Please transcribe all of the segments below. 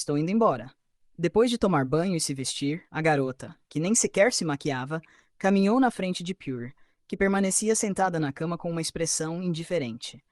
Estou indo embora. Depois de tomar banho e se vestir, a garota, que nem sequer se maquiava, caminhou na frente de Pure, que permanecia sentada na cama com uma expressão indiferente.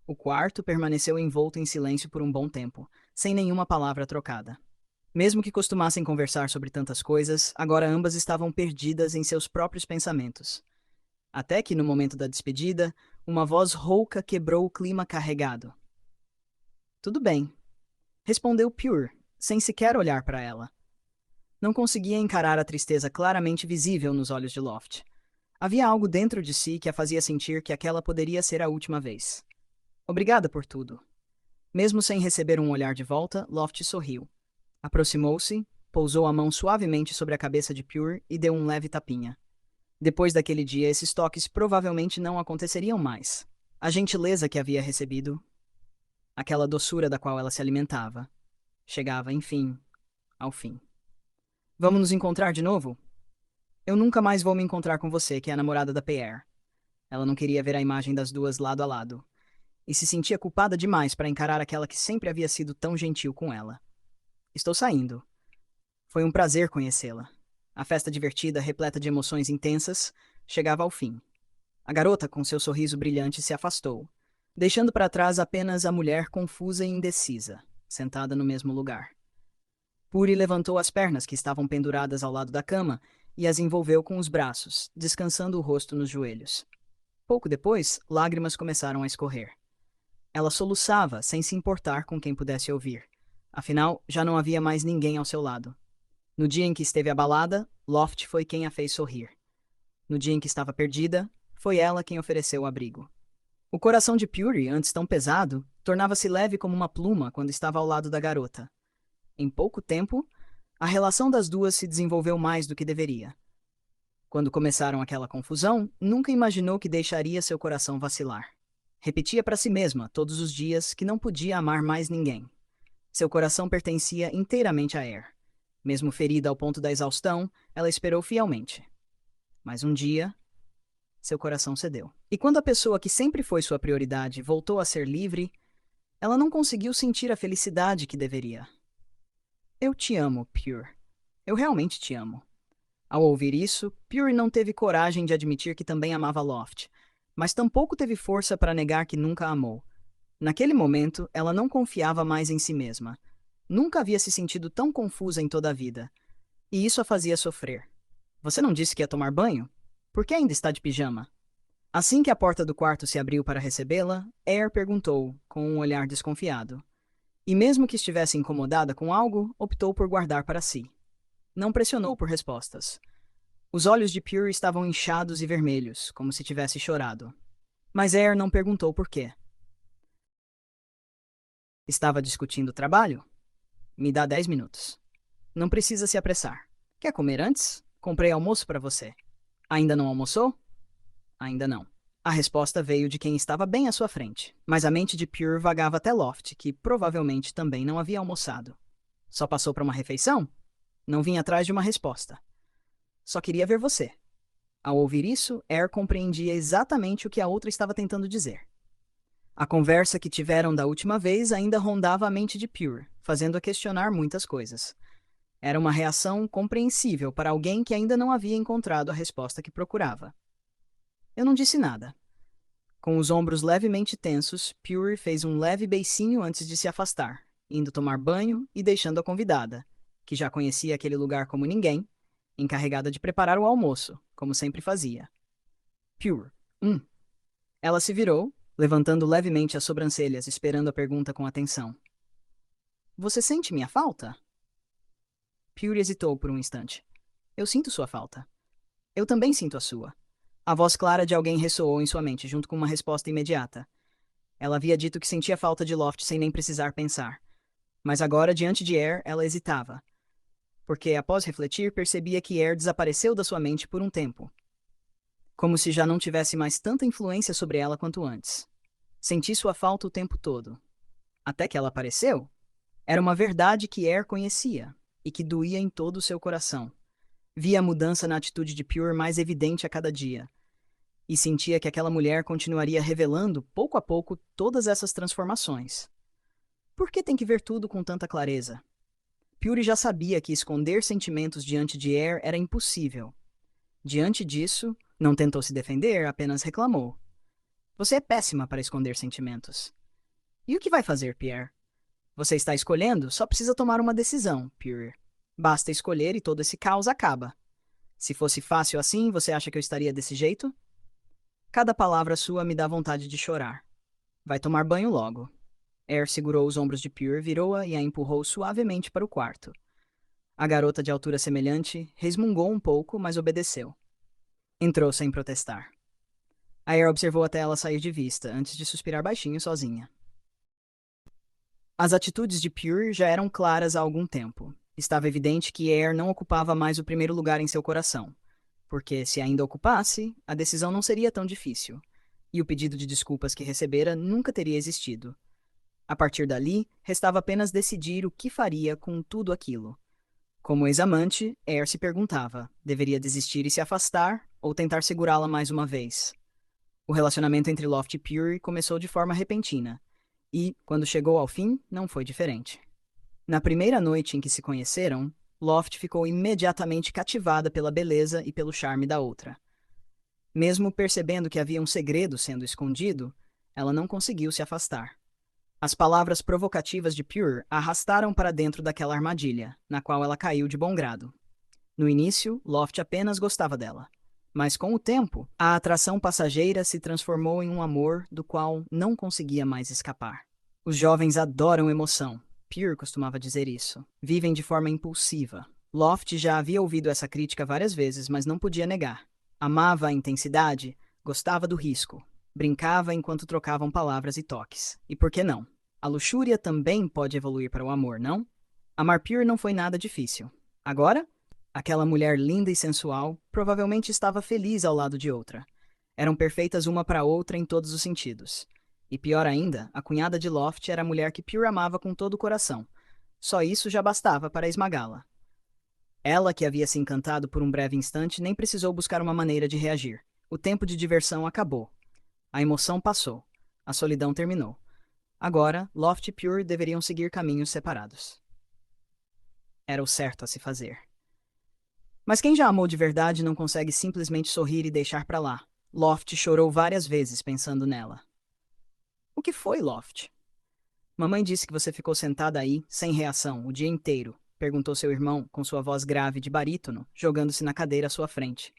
O quarto permaneceu envolto em silêncio por um bom tempo, sem nenhuma palavra trocada. Mesmo que costumassem conversar sobre tantas coisas, agora ambas estavam perdidas em seus próprios pensamentos. Até que, no momento da despedida, uma voz rouca quebrou o clima carregado. Tudo bem, respondeu Pure, sem sequer olhar para ela. Não conseguia encarar a tristeza claramente visível nos olhos de Loft. Havia algo dentro de si que a fazia sentir que aquela poderia ser a última vez. Obrigada por tudo. Mesmo sem receber um olhar de volta, Loft sorriu. Aproximou-se, pousou a mão suavemente sobre a cabeça de Pure e deu um leve tapinha. Depois daquele dia, esses toques provavelmente não aconteceriam mais. A gentileza que havia recebido, aquela doçura da qual ela se alimentava, chegava, enfim, ao fim. Vamos nos encontrar de novo? Eu nunca mais vou me encontrar com você, que é a namorada da Pierre. Ela não queria ver a imagem das duas lado a lado, e se sentia culpada demais para encarar aquela que sempre havia sido tão gentil com ela. Estou saindo. Foi um prazer conhecê-la. A festa divertida, repleta de emoções intensas, chegava ao fim. A garota, com seu sorriso brilhante, se afastou, deixando para trás apenas a mulher confusa e indecisa, sentada no mesmo lugar. Puri levantou as pernas que estavam penduradas ao lado da cama e as envolveu com os braços, descansando o rosto nos joelhos. Pouco depois, lágrimas começaram a escorrer. Ela soluçava, sem se importar com quem pudesse ouvir. Afinal, já não havia mais ninguém ao seu lado. No dia em que esteve abalada, Loft foi quem a fez sorrir. No dia em que estava perdida, foi ela quem ofereceu o abrigo. O coração de Puri, antes tão pesado, tornava-se leve como uma pluma quando estava ao lado da garota. Em pouco tempo, a relação das duas se desenvolveu mais do que deveria. Quando começaram aquela confusão, nunca imaginou que deixaria seu coração vacilar. Repetia para si mesma, todos os dias, que não podia amar mais ninguém. Seu coração pertencia inteiramente a Air. Mesmo ferida ao ponto da exaustão, ela esperou fielmente. Mas um dia, seu coração cedeu. E quando a pessoa que sempre foi sua prioridade voltou a ser livre, ela não conseguiu sentir a felicidade que deveria. Eu te amo, Pure. Eu realmente te amo. Ao ouvir isso, Pure não teve coragem de admitir que também amava Loft, mas tampouco teve força para negar que nunca a amou. Naquele momento, ela não confiava mais em si mesma. Nunca havia se sentido tão confusa em toda a vida. E isso a fazia sofrer. Você não disse que ia tomar banho? Por que ainda está de pijama? Assim que a porta do quarto se abriu para recebê-la, Air perguntou, com um olhar desconfiado. E mesmo que estivesse incomodada com algo, optou por guardar para si. Não pressionou por respostas. Os olhos de Pure estavam inchados e vermelhos, como se tivesse chorado. Mas Air não perguntou por quê. Estava discutindo o trabalho? Me dá 10 minutos. Não precisa se apressar. Quer comer antes? Comprei almoço para você. Ainda não almoçou? Ainda não. A resposta veio de quem estava bem à sua frente, mas a mente de Pure vagava até Loft, que provavelmente também não havia almoçado. Só passou para uma refeição? Não vinha atrás de uma resposta. Só queria ver você. Ao ouvir isso, Air compreendia exatamente o que a outra estava tentando dizer. A conversa que tiveram da última vez ainda rondava a mente de Pure, fazendo-a questionar muitas coisas. Era uma reação compreensível para alguém que ainda não havia encontrado a resposta que procurava. Eu não disse nada. Com os ombros levemente tensos, Pure fez um leve beicinho antes de se afastar, indo tomar banho e deixando a convidada, que já conhecia aquele lugar como ninguém, encarregada de preparar o almoço, como sempre fazia. Pure. Ela se virou, levantando levemente as sobrancelhas, esperando a pergunta com atenção. Você sente minha falta? Pure hesitou por um instante. Eu sinto sua falta. Eu também sinto a sua. A voz clara de alguém ressoou em sua mente, junto com uma resposta imediata. Ela havia dito que sentia falta de Loft sem nem precisar pensar. Mas agora, diante de Air, ela hesitava. Porque, após refletir, percebia que Air desapareceu da sua mente por um tempo. Como se já não tivesse mais tanta influência sobre ela quanto antes. Senti sua falta o tempo todo. Até que ela apareceu. Era uma verdade que Air conhecia, e que doía em todo o seu coração. Via a mudança na atitude de Pure mais evidente a cada dia, e sentia que aquela mulher continuaria revelando, pouco a pouco, todas essas transformações. Por que tem que ver tudo com tanta clareza? Puri já sabia que esconder sentimentos diante de Air era impossível. Diante disso, não tentou se defender, apenas reclamou. Você é péssima para esconder sentimentos. E o que vai fazer, Pierre? Você está escolhendo, só precisa tomar uma decisão, Puri. Basta escolher e todo esse caos acaba. Se fosse fácil assim, você acha que eu estaria desse jeito? Cada palavra sua me dá vontade de chorar. Vai tomar banho logo. Air segurou os ombros de Pure, virou-a e a empurrou suavemente para o quarto. A garota de altura semelhante resmungou um pouco, mas obedeceu. Entrou sem protestar. Air observou até ela sair de vista, antes de suspirar baixinho sozinha. As atitudes de Pure já eram claras há algum tempo. Estava evidente que Air não ocupava mais o primeiro lugar em seu coração, porque se ainda ocupasse, a decisão não seria tão difícil, e o pedido de desculpas que recebera nunca teria existido. A partir dali, restava apenas decidir o que faria com tudo aquilo. Como ex-amante, Air se perguntava: deveria desistir e se afastar, ou tentar segurá-la mais uma vez? O relacionamento entre Loft e Puri começou de forma repentina, e, quando chegou ao fim, não foi diferente. Na primeira noite em que se conheceram, Loft ficou imediatamente cativada pela beleza e pelo charme da outra. Mesmo percebendo que havia um segredo sendo escondido, ela não conseguiu se afastar. As palavras provocativas de Pure a arrastaram para dentro daquela armadilha, na qual ela caiu de bom grado. No início, Loft apenas gostava dela. Mas com o tempo, a atração passageira se transformou em um amor do qual não conseguia mais escapar. Os jovens adoram emoção. Pure costumava dizer isso. Vivem de forma impulsiva. Loft já havia ouvido essa crítica várias vezes, mas não podia negar. Amava a intensidade, gostava do risco. Brincava enquanto trocavam palavras e toques. E por que não? A luxúria também pode evoluir para o amor, não? Amar Pure não foi nada difícil. Agora, aquela mulher linda e sensual provavelmente estava feliz ao lado de outra. Eram perfeitas uma para a outra em todos os sentidos. E pior ainda, a cunhada de Loft era a mulher que Pure amava com todo o coração. Só isso já bastava para esmagá-la. Ela, que havia se encantado por um breve instante, nem precisou buscar uma maneira de reagir. O tempo de diversão acabou. A emoção passou. A solidão terminou. Agora, Loft e Pure deveriam seguir caminhos separados. Era o certo a se fazer. Mas quem já amou de verdade não consegue simplesmente sorrir e deixar pra lá. Loft chorou várias vezes pensando nela. O que foi, Loft? Mamãe disse que você ficou sentada aí, sem reação, o dia inteiro, perguntou seu irmão, com sua voz grave de barítono, jogando-se na cadeira à sua frente.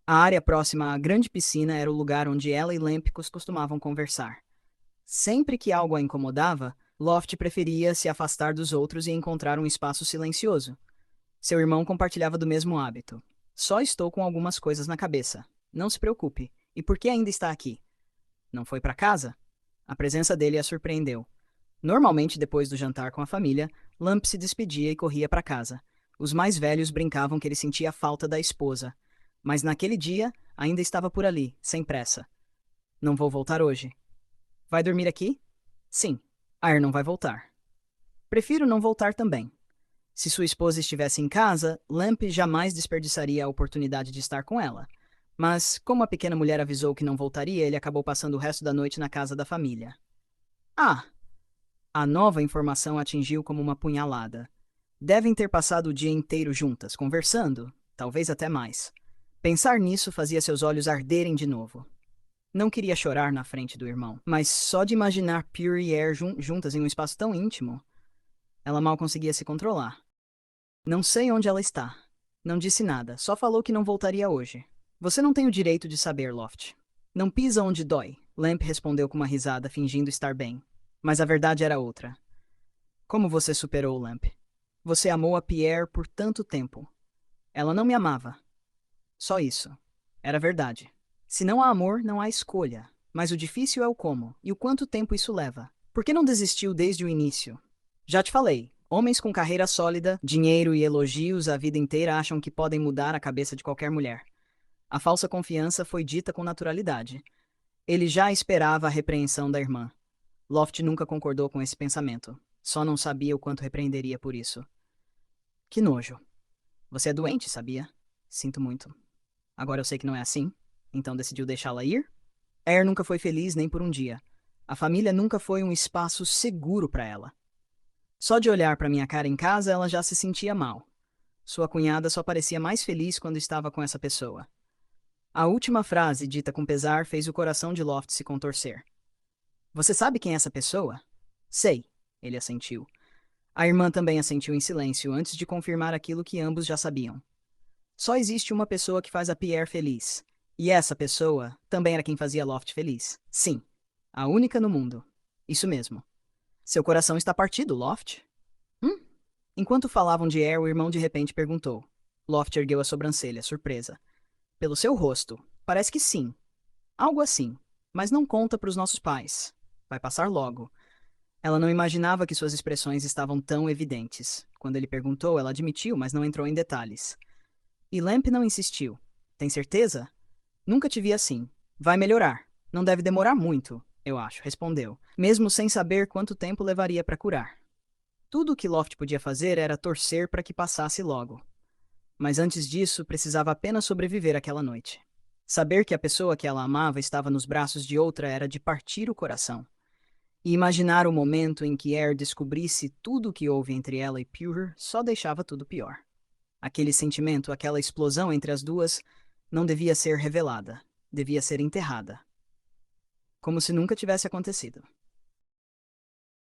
A área próxima à grande piscina era o lugar onde ela e Lempicus costumavam conversar. Sempre que algo a incomodava, Loft preferia se afastar dos outros e encontrar um espaço silencioso. Seu irmão compartilhava do mesmo hábito. Só estou com algumas coisas na cabeça. Não se preocupe. E por que ainda está aqui? Não foi para casa? A presença dele a surpreendeu. Normalmente, depois do jantar com a família, Lamp se despedia e corria para casa. Os mais velhos brincavam que ele sentia a falta da esposa. Mas naquele dia, ainda estava por ali, sem pressa. Não vou voltar hoje. Vai dormir aqui? Sim. Air não vai voltar. Prefiro não voltar também. Se sua esposa estivesse em casa, Lamp jamais desperdiçaria a oportunidade de estar com ela. Mas, como a pequena mulher avisou que não voltaria, ele acabou passando o resto da noite na casa da família. Ah! A nova informação atingiu como uma punhalada. Devem ter passado o dia inteiro juntas, conversando, talvez até mais. Pensar nisso fazia seus olhos arderem de novo. Não queria chorar na frente do irmão, mas só de imaginar Pure e Air juntas em um espaço tão íntimo, ela mal conseguia se controlar. Não sei onde ela está. Não disse nada, só falou que não voltaria hoje. Você não tem o direito de saber, Loft. Não pisa onde dói, Lamp respondeu com uma risada, fingindo estar bem. Mas a verdade era outra. Como você superou, Lamp? Você amou a Pierre por tanto tempo. Ela não me amava. Só isso. Era verdade. Se não há amor, não há escolha. Mas o difícil é o como, e o quanto tempo isso leva. Por que não desistiu desde o início? Já te falei, homens com carreira sólida, dinheiro e elogios a vida inteira acham que podem mudar a cabeça de qualquer mulher. A falsa confiança foi dita com naturalidade. Ele já esperava a repreensão da irmã. Loft nunca concordou com esse pensamento. Só não sabia o quanto repreenderia por isso. Que nojo. Você é doente, sabia? Sinto muito. Agora eu sei que não é assim. Então decidiu deixá-la ir? Air nunca foi feliz nem por um dia. A família nunca foi um espaço seguro para ela. Só de olhar para minha cara em casa, ela já se sentia mal. Sua cunhada só parecia mais feliz quando estava com essa pessoa. A última frase, dita com pesar, fez o coração de Loft se contorcer. Você sabe quem é essa pessoa? Sei, ele assentiu. A irmã também assentiu em silêncio antes de confirmar aquilo que ambos já sabiam. Só existe uma pessoa que faz a Pierre feliz. E essa pessoa também era quem fazia Loft feliz. Sim, a única no mundo. Isso mesmo. Seu coração está partido, Loft? Hum? Enquanto falavam de Air, o irmão de repente perguntou. Loft ergueu a sobrancelha, surpresa. Pelo seu rosto, parece que sim. Algo assim. Mas não conta para os nossos pais. Vai passar logo. Ela não imaginava que suas expressões estavam tão evidentes. Quando ele perguntou, ela admitiu, mas não entrou em detalhes. E Lamp não insistiu. Tem certeza? Nunca te vi assim. Vai melhorar. Não deve demorar muito, eu acho, respondeu, mesmo sem saber quanto tempo levaria para curar. Tudo o que Loft podia fazer era torcer para que passasse logo. Mas antes disso, precisava apenas sobreviver aquela noite. Saber que a pessoa que ela amava estava nos braços de outra era de partir o coração. E imaginar o momento em que Air descobrisse tudo o que houve entre ela e Pure só deixava tudo pior. Aquele sentimento, aquela explosão entre as duas, não devia ser revelada, devia ser enterrada. Como se nunca tivesse acontecido.